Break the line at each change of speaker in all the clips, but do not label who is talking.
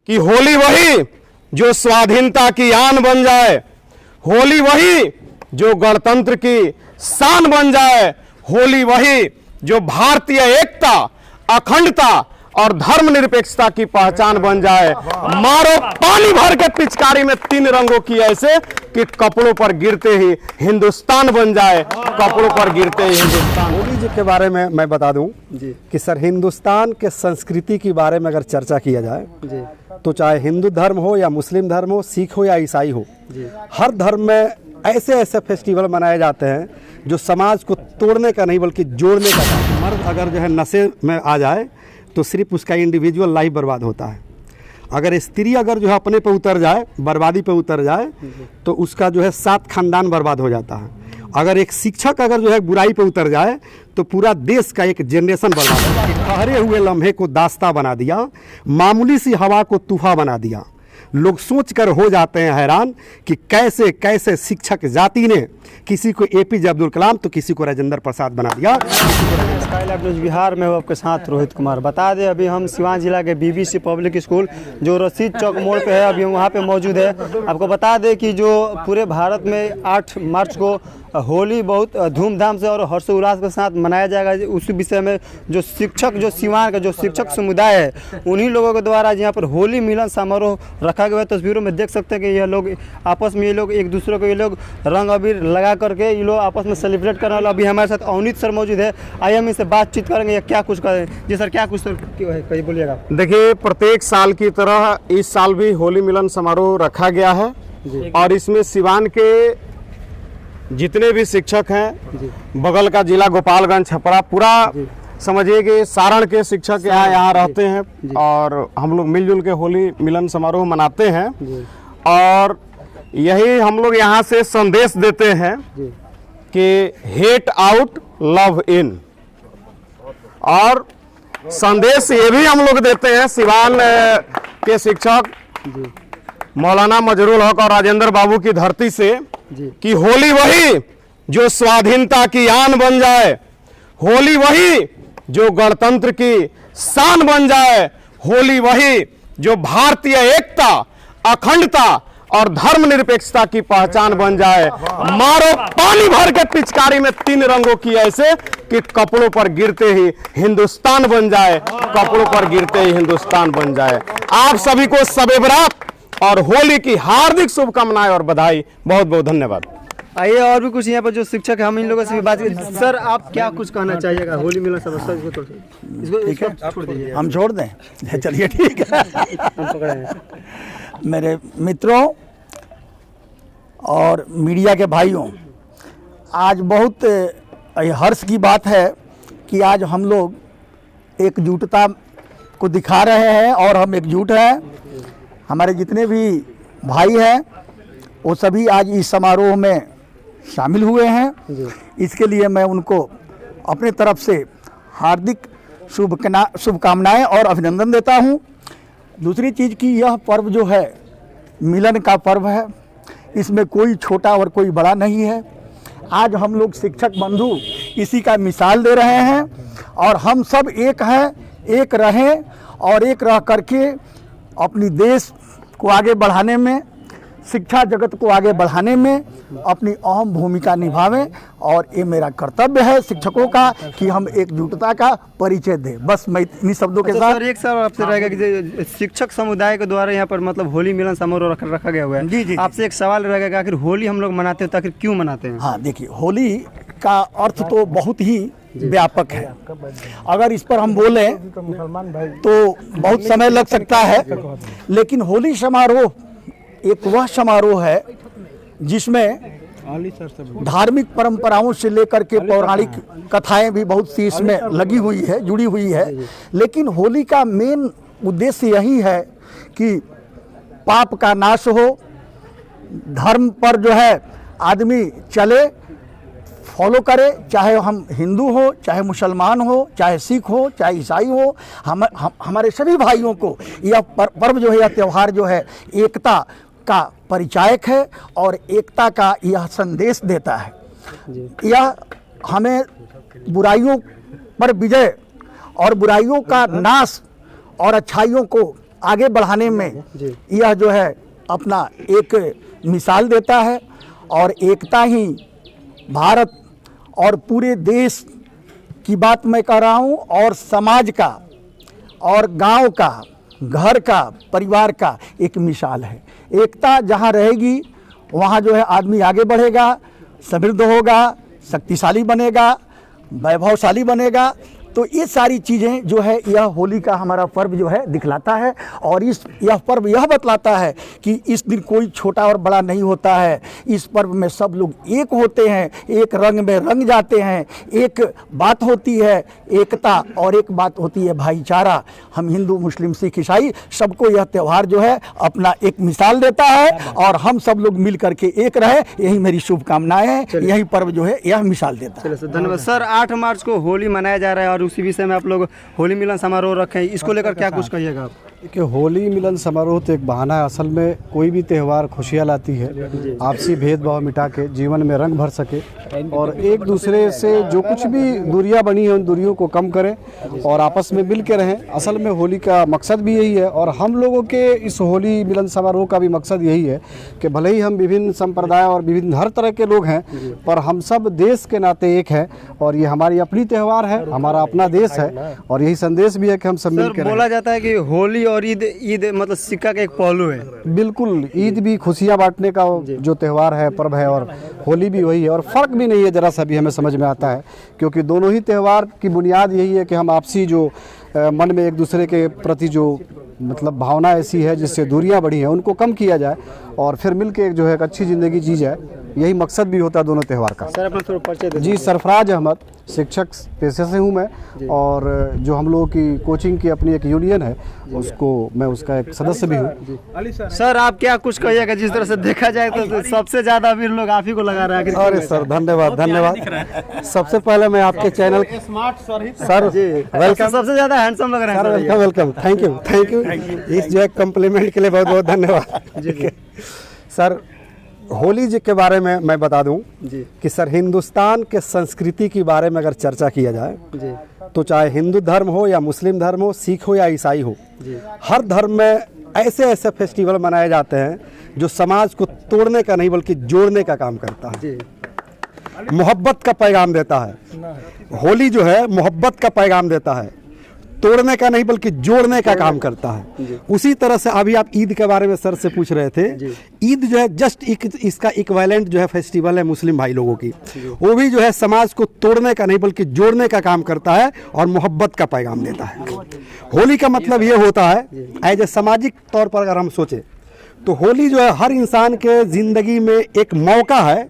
कि होली वही जो स्वाधीनता की आन बन जाए, होली वही जो गणतंत्र की शान बन जाए, होली वही जो भारतीय एकता, अखंडता और धर्मनिरपेक्षता की पहचान बन जाए। मारो पानी भर के पिचकारी में तीन रंगों की ऐसे कि कपड़ों पर गिरते ही हिंदुस्तान बन जाए, कपड़ों पर गिरते ही हिंदुस्तान।
होली जी के बारे में मैं बता दूं जी कि सर हिंदुस्तान के संस्कृति के बारे में अगर चर्चा किया जाए जी तो चाहे हिंदू धर्म हो या मुस्लिम धर्म हो, सिख हो या ईसाई हो जी, हर धर्म में ऐसे ऐसे फेस्टिवल मनाए जाते हैं जो समाज को तोड़ने का नहीं बल्कि जोड़ने का था। मर्द अगर जो है नशे में आ जाए तो सिर्फ उसका इंडिविजुअल लाइफ बर्बाद होता है। अगर स्त्री अगर जो है अपने पे उतर जाए, बर्बादी पे उतर जाए, तो उसका जो है 7 खानदान बर्बाद हो जाता है। अगर एक शिक्षक अगर जो है बुराई पे उतर जाए तो पूरा देश का एक जनरेशन बर्बाद हो जाता है। ठहरे हुए लम्हे को दास्ता बना दिया, मामूली सी हवा को तूफा बना दिया। लोग सोचकर हो जाते हैं हैरान कि कैसे कैसे शिक्षक जाति ने किसी को एपीजे अब्दुल कलाम तो किसी को राजेंद्र प्रसाद बना दिया।
बिहार में हो आपके साथ रोहित कुमार। बता दें अभी हम सिवान जिला के बीबीसी पब्लिक स्कूल जो रशीद चौक मोड़ पे है, अभी वहाँ पे मौजूद है। आपको बता दें कि जो पूरे भारत में 8 मार्च को होली बहुत धूमधाम से और हर्षोल्लास के साथ मनाया जाएगा। उसी विषय में जो शिक्षक, जो सिवान का जो शिक्षक समुदाय है, उन्हीं लोगों के द्वारा यहाँ पर होली मिलन समारोह रखा गया है। तस्वीरों में देख सकते हैं कि यह लोग आपस में, ये लोग एक दूसरे को, ये लोग रंग अबीर लगा करके ये लोग आपस में सेलिब्रेट करने वाले। अभी हमारे साथ अवनीत सर मौजूद है, आइए हम इनसे बातचीत करेंगे। क्या कुछ करें जी सर, क्या कुछ सर कहीं बोलिएगा।
देखिए, प्रत्येक साल की तरह इस साल भी होली मिलन समारोह रखा गया है और इसमें सिवान के जितने भी शिक्षक हैं, बगल का जिला गोपालगंज, छपरा, पूरा समझिए कि सारण के शिक्षक यहाँ रहते हैं और हम लोग मिलजुल के होली मिलन समारोह मनाते हैं। और यही हम लोग यहाँ से संदेश देते हैं कि हेट आउट लव इन, और संदेश ये भी हम लोग देते हैं सिवान के शिक्षक मौलाना मजरूल हक और राजेंद्र बाबू की धरती से कि होली वही जो स्वाधीनता की आन बन जाए, होली वही जो गणतंत्र की शान बन जाए, होली वही जो भारतीय एकता, अखंडता और धर्मनिरपेक्षता की पहचान बन जाए। मारो पानी भर के पिचकारी में तीन रंगों की ऐसे कि कपड़ों पर गिरते ही हिंदुस्तान बन जाए, कपड़ों पर गिरते ही हिंदुस्तान बन जाए। आप सभी को शब-ए बारात और होली की हार्दिक शुभकामनाएं और बधाई। बहुत बहुत धन्यवाद।
आइए और भी कुछ यहाँ पर जो शिक्षक है, हम इन लोगों से भी बात करें। सर, आप क्या कुछ कहना चाहिएगा होली मिलन समारोह? इसको छोड़ दीजिए,
हम छोड़ दें। चलिए ठीक है।
हम पकड़े हैं।
मेरे मित्रों और मीडिया के भाइयों, आज बहुत हर्ष की बात है कि आज हम लोग एकजुटता को दिखा रहे हैं और हम एकजुट हैं। हमारे जितने भी भाई हैं वो सभी आज इस समारोह में शामिल हुए हैं। इसके लिए मैं उनको अपने तरफ से हार्दिक शुभकामनाएं और अभिनंदन देता हूं। दूसरी चीज़ कि यह पर्व जो है मिलन का पर्व है, इसमें कोई छोटा और कोई बड़ा नहीं है। आज हम लोग शिक्षक बंधु इसी का मिसाल दे रहे हैं और हम सब एक हैं, एक रहें और एक रह करके अपनी देश को आगे बढ़ाने में, शिक्षा जगत को आगे बढ़ाने में अपनी अहम भूमिका निभावें। और ये मेरा कर्तव्य है शिक्षकों का कि हम एकजुटता का परिचय दें। बस मैं इन्हीं शब्दों के साथ।
सर, एक सवाल आपसे रहेगा कि शिक्षक समुदाय के द्वारा यहाँ पर मतलब होली मिलन समारोह रखा गया हुआ है।
जी।
आपसे एक सवाल रहेगा कि आखिर होली हम लोग मनाते हैं तो आखिर क्यों मनाते हैं?
हाँ, देखिए, होली का अर्थ तो बहुत ही व्यापक है। अगर इस पर हम बोलें तो बहुत समय लग सकता है, लेकिन होली समारोह एक वह समारोह है जिसमें धार्मिक परंपराओं से लेकर के पौराणिक कथाएं भी बहुत सी इसमें लगी हुई है, जुड़ी हुई है। लेकिन होली का मेन उद्देश्य यही है कि पाप का नाश हो, धर्म पर जो है आदमी चले, फॉलो करे, चाहे हम हिंदू हो, चाहे मुसलमान हो, चाहे सिख हो, चाहे ईसाई हो। हमारे सभी भाइयों को यह पर्व जो है, यह त्यौहार जो है एकता का परिचायक है और एकता का यह संदेश देता है। यह हमें बुराइयों पर विजय और बुराइयों का नाश और अच्छाइयों को आगे बढ़ाने में यह जो है अपना एक मिसाल देता है। और एकता ही भारत और पूरे देश की बात मैं कह रहा हूँ, और समाज का और गांव का, घर का, परिवार का एक मिसाल है। एकता जहाँ रहेगी वहाँ जो है आदमी आगे बढ़ेगा, समृद्ध होगा, शक्तिशाली बनेगा, वैभवशाली बनेगा। तो ये सारी चीज़ें जो है यह होली का हमारा पर्व जो है दिखलाता है। और यह पर्व यह बतलाता है कि इस दिन कोई छोटा और बड़ा नहीं होता है। इस पर्व में सब लोग एक होते हैं, एक रंग में रंग जाते हैं। एक बात होती है एकता और एक बात होती है भाईचारा। हम हिंदू, मुस्लिम, सिख, ईसाई सबको यह त्यौहार जो है अपना एक मिसाल देता है और हम सब लोग मिल करके एक रहे, यही मेरी शुभकामनाएं हैं। यही पर्व जो है यह मिसाल देता है।
धन्यवाद सर। 8 मार्च को होली मनाया जा रहा है और उसी विषय में आप लोग होली मिलन समारोह रखे हैं, इसको लेकर क्या कुछ कहिएगा आप?
कि होली मिलन समारोह तो एक बहाना है। असल में कोई भी त्यौहार खुशियाँ लाती है, आपसी भेदभाव मिटा के जीवन में रंग भर सके और एक दूसरे से जो कुछ भी दूरियां बनी हैं उन दूरियों को कम करें और आपस में मिल के रहें। असल में होली का मकसद भी यही है और हम लोगों के इस होली मिलन समारोह का भी मकसद यही है कि भले ही हम विभिन्न संप्रदाय और विभिन्न हर तरह के लोग हैं, पर हम सब देश के नाते एक हैं और ये हमारी अपनी त्यौहार है, हमारा अपना देश है और यही संदेश भी है कि हम सब मिल के रहें।
बोला जाता है कि होली और ईद मतलब सिक्का का एक पहलू है।
बिल्कुल, ईद भी खुशियाँ बांटने का जो त्यौहार है, पर्व है, और होली भी वही है और फ़र्क भी नहीं है जरा सा भी हमें समझ में आता है, क्योंकि दोनों ही त्यौहार की बुनियाद यही है कि हम आपसी जो मन में एक दूसरे के प्रति जो मतलब भावना ऐसी है जिससे दूरियां बढ़ी हैं उनको कम किया जाए और फिर मिलके एक जो है एक अच्छी ज़िंदगी जी जाए। यही मकसद भी होता है दोनों त्यौहार का।
सर अपना थोड़ा परिचय दे।
जी, सरफराज अहमद, शिक्षक पेशे से हूँ मैं और जो हम लोगों की कोचिंग की अपनी एक यूनियन है उसको मैं उसका एक सदस्य भी हूँ।
सर आप क्या कुछ कहिएगा? जिस तरह से देखा जाए तो सबसे ज़्यादा अभी लोग आप ही को लगा रहा है।
अरे सर धन्यवाद धन्यवाद। सबसे पहले मैं आपके चैनल सर
वेलकम, सबसे ज़्यादा हैंडसम लग रहा है।
वेलकम वेलकम, थैंक यू इस जो है कम्प्लीमेंट के लिए बहुत बहुत धन्यवाद। सर होली जी के बारे में मैं बता दूं कि सर हिंदुस्तान के संस्कृति के बारे में अगर चर्चा किया जाए तो चाहे हिंदू धर्म हो या मुस्लिम धर्म हो, सिख हो या ईसाई हो, हर धर्म में ऐसे ऐसे फेस्टिवल मनाए जाते हैं जो समाज को तोड़ने का नहीं बल्कि जोड़ने का काम करता है, मोहब्बत का पैगाम देता है। होली जो है मोहब्बत का पैगाम देता है, तोड़ने का नहीं बल्कि जोड़ने का काम करता है। उसी तरह से अभी आप ईद के बारे में सर से पूछ रहे थे। ईद जो है जस्ट इसका इक्विवेलेंट जो है फेस्टिवल है मुस्लिम भाई लोगों की, वो भी जो है समाज को तोड़ने का नहीं बल्कि जोड़ने का काम करता है और मोहब्बत का पैगाम देता है। होली का मतलब ये होता है एज ए सामाजिक तौर पर अगर हम सोचें तो होली जो है हर इंसान के ज़िंदगी में एक मौका है,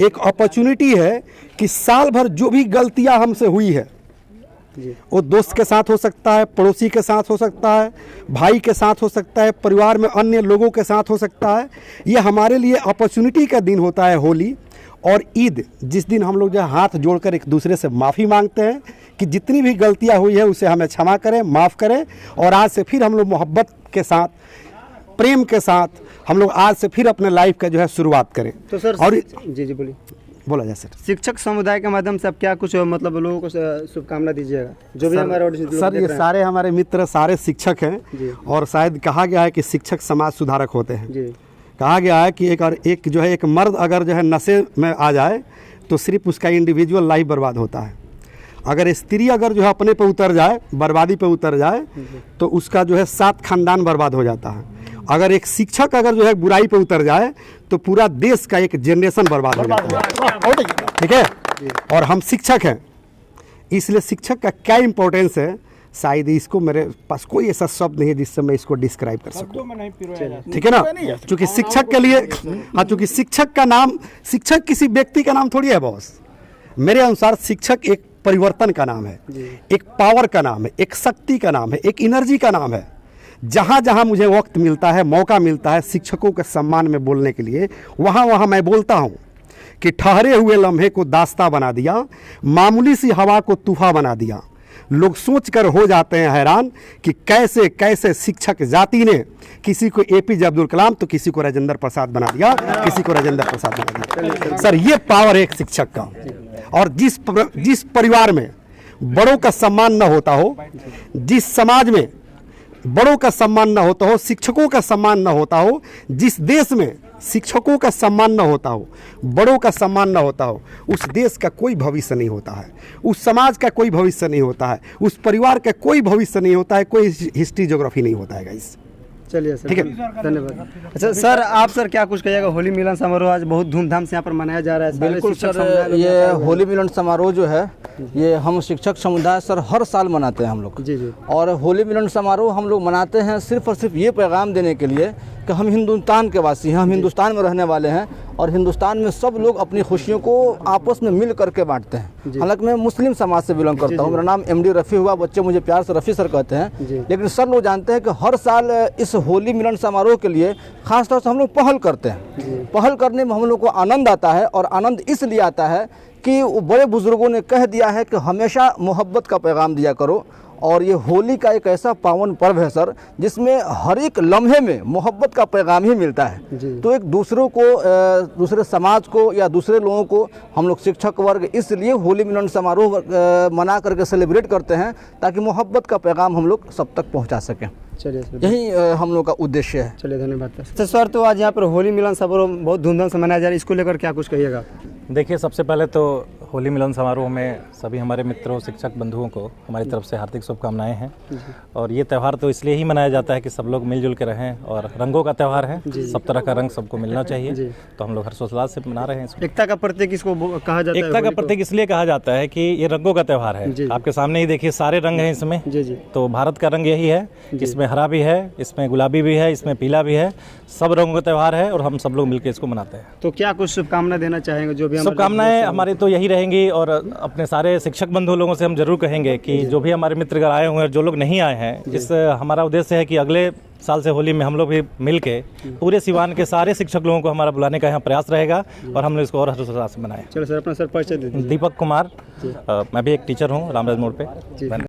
एक अपॉर्चुनिटी है कि साल भर जो भी गलतियाँ हमसे हुई है वो दोस्त के साथ हो सकता है, पड़ोसी के साथ हो सकता है, भाई के साथ हो सकता है, परिवार में अन्य लोगों के साथ हो सकता है। ये हमारे लिए अपॉर्चुनिटी का दिन होता है होली और ईद, जिस दिन हम लोग जो हाथ जोड़कर एक दूसरे से माफ़ी मांगते हैं कि जितनी भी गलतियां हुई है उसे हमें क्षमा करें, माफ़ करें और आज से फिर हम लोग मोहब्बत के साथ, प्रेम के साथ हम लोग आज से फिर अपने लाइफ का जो है शुरुआत करें।
तो सर
और
जी बोलिए।
बोला जाए सर।
शिक्षक समुदाय के माध्यम से आप क्या कुछ मतलब लोगों को शुभकामना दीजिएगा जो भी हमारे
सर ये सारे हमारे मित्र सारे शिक्षक हैं और शायद कहा गया है कि शिक्षक समाज सुधारक होते हैं। कहा गया है कि एक जो है एक मर्द अगर जो है नशे में आ जाए तो सिर्फ उसका इंडिविजुअल लाइफ बर्बाद होता है, अगर स्त्री अगर जो है अपने पे उतर जाए, बर्बादी पे उतर जाए तो उसका जो है 7 खानदान बर्बाद हो जाता है। अगर एक शिक्षक अगर जो है बुराई पे उतर जाए तो पूरा देश का एक जनरेशन बर्बाद हो जाता है। ठीक है, और हम शिक्षक हैं इसलिए शिक्षक का क्या इम्पोर्टेंस है शायद इसको मेरे पास कोई ऐसा शब्द नहीं है जिससे मैं इसको डिस्क्राइब कर सकूं। ठीक है ना, क्योंकि शिक्षक के लिए चूंकि शिक्षक का नाम, शिक्षक किसी व्यक्ति का नाम थोड़ी है बॉस। मेरे अनुसार शिक्षक एक परिवर्तन का नाम है, एक पावर का नाम है, एक शक्ति का नाम है, एक एनर्जी का नाम है। जहाँ जहाँ मुझे वक्त मिलता है, मौका मिलता है शिक्षकों के सम्मान में बोलने के लिए, वहाँ वहाँ मैं बोलता हूँ कि ठहरे हुए लम्हे को दास्तां बना दिया, मामूली सी हवा को तूफान बना दिया। लोग सोचकर हो जाते हैं हैरान कि कैसे कैसे शिक्षक जाति ने किसी को एपीजे अब्दुल कलाम तो किसी को राजेंद्र प्रसाद बना दिया, किसी को राजेंद्र प्रसाद बना दिया। सर ये पावर है एक शिक्षक का। और जिस परिवार में बड़ों का सम्मान न होता हो, जिस समाज में बड़ों का सम्मान न होता हो, शिक्षकों का सम्मान न होता हो, जिस देश में शिक्षकों का सम्मान न होता हो, बड़ों का सम्मान न होता हो, उस देश का कोई भविष्य नहीं होता है, उस समाज का कोई भविष्य नहीं होता है, उस परिवार का कोई भविष्य नहीं होता है, कोई हिस्ट्री ज्योग्राफी नहीं होता है गाइस।
चलिए सर,
ठीक है,
धन्यवाद। अच्छा सर, आप सर क्या कुछ कहिएगा? होली मिलन समारोह आज बहुत धूमधाम से यहाँ पर मनाया जा रहा है। सारे
बिल्कुल
शिक्षक
सर,
समुदाय लोग
ये
यहाँ पर-
होली मिलन समारोह जो है ये हम शिक्षक समुदाय सर हर साल मनाते हैं हम लोग।
जी जी।
और होली मिलन समारोह हम लोग मनाते हैं सिर्फ और सिर्फ ये पैगाम देने के लिए कि हम हिंदुस्तान के वासी हैं, हम हिंदुस्तान में रहने वाले हैं और हिंदुस्तान में सब लोग अपनी खुशियों को आपस में मिल करके बांटते हैं। हालांकि मैं मुस्लिम समाज से बिलोंग करता हूँ, मेरा नाम MD रफ़ी हुआ, बच्चे मुझे प्यार से रफ़ी सर कहते हैं, लेकिन सब लोग जानते हैं कि हर साल इस होली मिलन समारोह के लिए खास तौर से हम लोग पहल करते हैं। पहल करने में हम लोग को आनंद आता है और आनंद इसलिए आता है कि बड़े बुजुर्गों ने कह दिया है कि हमेशा मोहब्बत का पैगाम दिया करो। और ये होली का एक ऐसा पावन पर्व है सर जिसमें हर एक लम्हे में मोहब्बत का पैगाम ही मिलता है। तो एक दूसरों को, दूसरे समाज को या दूसरे लोगों को हम लोग शिक्षक वर्ग इसलिए होली मिलन समारोह मना करके सेलिब्रेट करते हैं ताकि मोहब्बत का पैगाम हम लोग सब तक पहुंचा सकें।
चलिए सर,
यही हम लोग का उद्देश्य है।
चलिए धन्यवाद सर। सर तो आज यहाँ पर होली मिलन समारोह बहुत धूमधाम से मनाया जा रहा है, इसको लेकर क्या कुछ कहिएगा?
देखिए, सबसे पहले तो होली मिलन समारोह में सभी हमारे मित्रों, शिक्षक बंधुओं को हमारी तरफ से हार्दिक शुभकामनाएं हैं। और ये त्यौहार तो इसलिए ही मनाया जाता है कि सब लोग मिलजुल के रहें और रंगों का त्यौहार है, सब तरह का रंग सबको मिलना चाहिए, तो हम लोग हर्षोल्लास से मना रहे हैं इसको।
एकता का प्रतीक इसको कहा जाता है।
एकता का प्रतीक इसलिए कहा जाता है कि ये रंगों का त्यौहार है। आपके सामने ही देखिए सारे रंग हैं इसमें। तो भारत का रंग यही है, इसमें हरा भी है, इसमें गुलाबी भी है, इसमें पीला भी है, सब रंगों का त्यौहार है और हम सब लोग मिलकर इसको मनाते हैं।
तो क्या कुछ शुभकामना देना चाहेंगे? जो भी
शुभकामनाएं हमारी तो यही रहेंगी और अपने सारे शिक्षक बंधु लोगों से हम जरूर कहेंगे कि जो भी हमारे मित्रगण आए हुए हैं और जो लोग नहीं आए हैं, इस हमारा उद्देश्य है कि अगले साल से होली में हम लोग भी मिल के पूरे सिवान के सारे शिक्षक लोगों को हमारा बुलाने का यहाँ प्रयास रहेगा और हम लोग इसको और हर्षोल्लास से मनाएं।
चलो सर, अपना सर परिचय दे दीजिए।
दीपक कुमार, मैं भी एक टीचर हूँ रामराज मोड़ पे।